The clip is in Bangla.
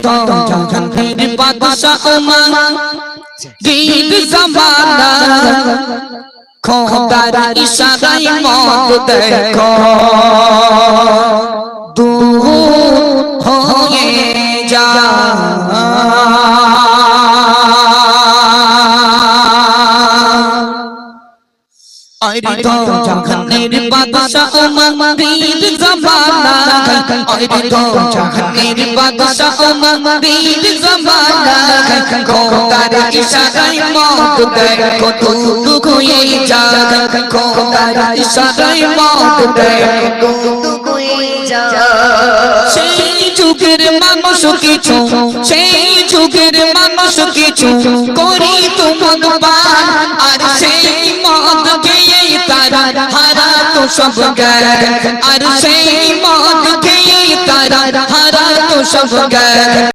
তো জাহানের বাদশাহ ওমর দিন জামানা খোদার ইশারায় মত দেখো দূর হয়ে যা আরে তো জাহানের বাদশাহ ওমর দিন জামানা আরে তো জাহানের বাদশাহ ওমর দিন জামানা খোদার ইশারায় মত দেখো দূর হয়ে যা খোদার ইশারায় মত দেখো দূর হয়ে যা সেই যুগের মানুষ কিছু সেই যুগের মানুষ কিছু করি তোমার পান আর সেই মত খেয়ে তারা হারা তো সব জ্ঞান আর সেই মত খেয়ে তারা হারা তো সব জ্ঞান